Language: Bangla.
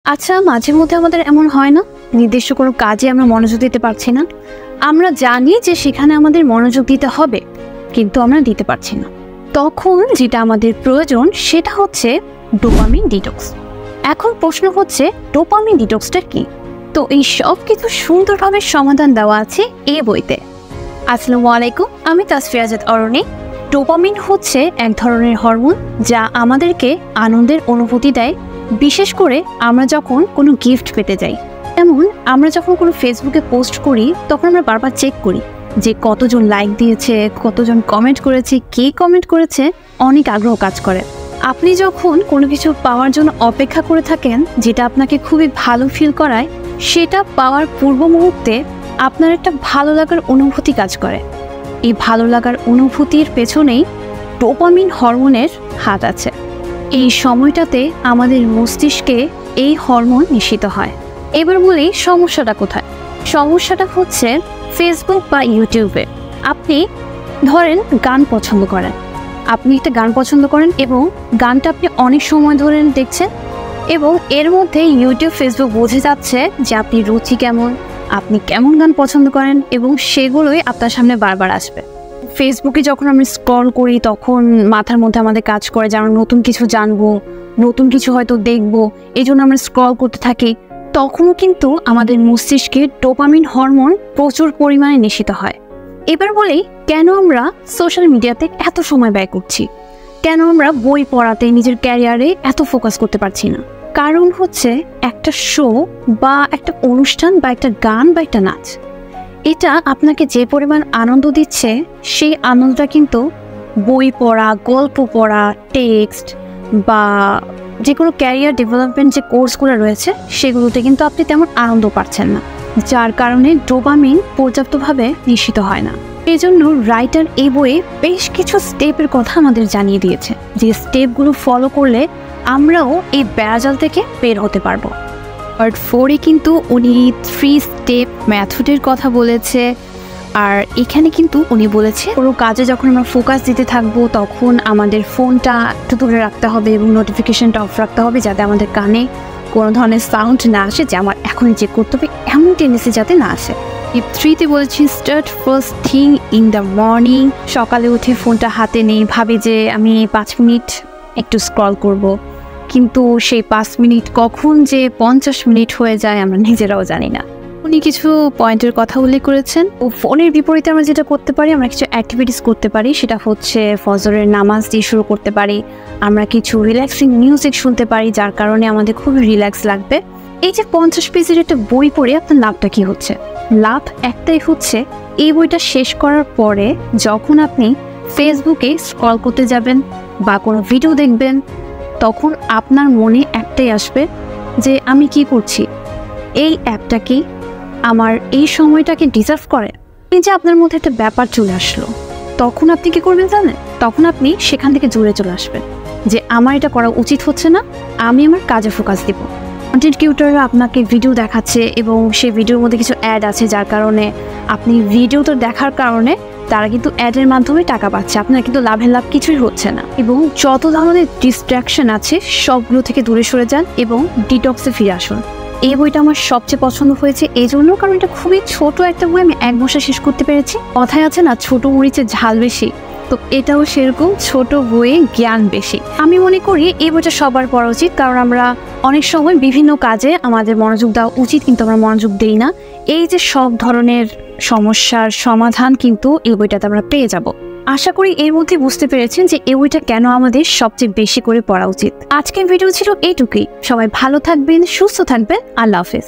আচ্ছা, মাঝে মধ্যে আমাদের এমন হয় না, নির্দিষ্ট কোনো কাজে আমরা মনোযোগ দিতে পারছি না। আমরা জানি যে সেখানে আমাদের মনোযোগ দিতে হবে, কিন্তু আমরা দিতে পারছি না। তখন যেটা আমাদের প্রয়োজন সেটা হচ্ছে ডোপামিন ডিটক্স। এখন প্রশ্ন হচ্ছে, ডোপামিন ডিটক্সটা কি? তো এই সব কিছু সুন্দরভাবে সমাধান দেওয়া আছে এই বইতে। আসসালামু আলাইকুম, আমি তাসফিয়া জাদ অরণি। ডোপামিন হচ্ছে এক ধরনের হরমোন যা আমাদেরকে আনন্দের অনুভূতি দেয়, বিশেষ করে আমরা যখন কোনো গিফট পেতে যাই। যেমন আমরা যখন কোনো ফেসবুকে পোস্ট করি, তখন আমরা বারবার চেক করি যে কতজন লাইক দিয়েছে, কতজন কমেন্ট করেছে, কে কমেন্ট করেছে, অনেক আগ্রহ কাজ করে। আপনি যখন কোনো কিছু পাওয়ার জন্য অপেক্ষা করে থাকেন, যেটা আপনাকে খুবই ভালো ফিল করায়, সেটা পাওয়ার পূর্ব মুহূর্তে আপনার একটা ভালো লাগার অনুভূতি কাজ করে। এই ভালো লাগার অনুভূতির পেছনেই ডোপামিন হরমোনের হাত আছে। এই সময়টাতে আমাদের মস্তিষ্কে এই হরমোন নিঃসৃত হয়। এবার বলি সমস্যাটা কোথায়। সমস্যাটা হচ্ছে ফেসবুক বা ইউটিউবে আপনি ধরেন গান পছন্দ করেন, আপনি একটা গান পছন্দ করেন এবং গানটা আপনি অনেক সময় ধরে দেখছেন, এবং এর মধ্যে ইউটিউব ফেসবুক বোঝে যাচ্ছে যে আপনি রুচি কেমন, আপনি কেমন গান পছন্দ করেন, এবং সেগুলোই আপনার সামনে বারবার আসবে। ফেসবুকে যখন আমরা স্ক্রল করি, তখন মাথার মধ্যে আমাদের কাজ করে যে আমরা নতুন কিছু জানবো, নতুন কিছু হয়তো দেখবো, এই জন্য আমরা স্ক্রল করতে থাকি। তখনও কিন্তু আমাদের মস্তিষ্কে ডোপামিন হরমোন প্রচুর পরিমাণে নিঃসৃত হয়। এবার বলি, কেন আমরা সোশ্যাল মিডিয়াতে এত সময় ব্যয় করছি, কেন আমরা বই পড়াতে, নিজের ক্যারিয়ারে এত ফোকাস করতে পারছি না? কারণ হচ্ছে একটা শো বা একটা অনুষ্ঠান বা একটা গান বা একটা নাচ, এটা আপনাকে যে পরিমাণ আনন্দ দিচ্ছে, সেই আনন্দটা কিন্তু বই পড়া, গল্প পড়া, টেক্সট বা যে কোনো ক্যারিয়ার ডেভেলপমেন্ট যে কোর্সগুলো রয়েছে, সেগুলোতে কিন্তু আপনি তেমন আনন্দ পাচ্ছেন না, যার কারণে ডোপামিন পর্যাপ্তভাবে নিঃসৃত হয় না। এই জন্য রাইটার এই বইয়ে বেশ কিছু স্টেপের কথা আমাদের জানিয়ে দিয়েছে, যে স্টেপগুলো ফলো করলে আমরাও এই বেড়াজাল থেকে বের হতে পারবো। পার্ট 4-এ কিন্তু উনি 3 স্টেপ মেথডের কথা বলেছে। আর এখানে কিন্তু উনি বলেছে, কোনো কাজে যখন আমরা ফোকাস দিতে থাকবো, তখন আমাদের ফোনটা একটু দূরে রাখতে হবে এবং নোটিফিকেশনটা অফ রাখতে হবে, যাতে আমাদের কানে কোনো ধরনের সাউন্ড না আসে যে আমার এখনই চেক করতে হবে, এমন টেন্ডেন্সি যাতে না আসে। টিপ 3-তে বলেছি, start first thing in the morning. সকালে উঠে ফোনটা হাতে নেই, ভাবে যে আমি 5 মিনিট একটু স্ক্রল করব, কিন্তু সেই 5 মিনিট কখন যে 50 মিনিট হয়ে যায় আমরা নিজেরাও জানি না। উনি কিছু পয়েন্টের কথা উল্লেখ করেছেন। ও ফোনের বিপরীতে আমরা যেটা করতে পারি, আমরা কিছু অ্যাক্টিভিটিস করতে পারি, সেটা হচ্ছে ফজরের নামাজ দিয়ে শুরু করতে পারি। আমরা কিছু রিল্যাক্সিং মিউজিক শুনতে পারি, যার কারণে আমাদের খুবই রিল্যাক্স লাগবে। এই যে 50 পেজের একটা বই পড়ে আপনার লাভটা কি হচ্ছে? লাভ একটাই হচ্ছে, এই বইটা শেষ করার পরে যখন আপনি ফেসবুকে স্ক্রল করতে যাবেন বা কোনো ভিডিও দেখবেন, তখন আপনার মনে একটাই আসবে যে আমি কি করছি, এই অ্যাপটা কি আমার এই সময়টাকে ডিজার্ভ করে? এই যে আপনার মধ্যে একটা ব্যাপার চলে আসলো, তখন আপনি কি করবেন জানেন? তখন আপনি সেখান থেকে জুড়ে চলে আসবেন যে আমার এটা করা উচিত হচ্ছে না, আমি আমার কাজে ফোকাস দিব। কন্টেন্ট ক্রিয়েটররা আপনাকে ভিডিও দেখাচ্ছে এবং সেই ভিডিওর মধ্যে কিছু অ্যাড আছে, যার কারণে আপনি ভিডিওটা দেখার কারণে তারা কিন্তু অ্যাডের মাধ্যমে টাকা পাচ্ছে, আপনার কিন্তু লাভের লাভ কিছুই হচ্ছে না। এবং যত ধরনের ডিস্ট্র্যাকশন আছে সবগুলো থেকে দূরে সরে যান এবং ডিটক্সে ফিরে আসুন। এই বইটা আমার সবচেয়ে পছন্দ হয়েছে এই জন্য, কারণ এটা খুবই ছোট একটা বই, আমি এক বছর শেষ করতে পেরেছি। কথায় আছে না, ছোট মরিচে ঝাল বেশি, তো এটাও সেরকম, ছোট বইয়ে জ্ঞান বেশি। আমি মনে করি এই বইটা সবার পড়া উচিত, কারণ আমরা অনেক সময় বিভিন্ন কাজে আমাদের মনোযোগ দেওয়া উচিত, কিন্তু আমরা মনোযোগ দেই না। এই যে সব ধরনের সমস্যার সমাধান কিন্তু এই বইটাতে আমরা পেয়ে যাব। আশা করি এর মধ্যে বুঝতে পেরেছেন যে এই বইটা কেন আমাদের সবচেয়ে বেশি করে পড়া উচিত। আজকের ভিডিও ছিল এইটুকুই। সবাই ভালো থাকবেন, সুস্থ থাকবেন। আল্লাহ হাফেজ।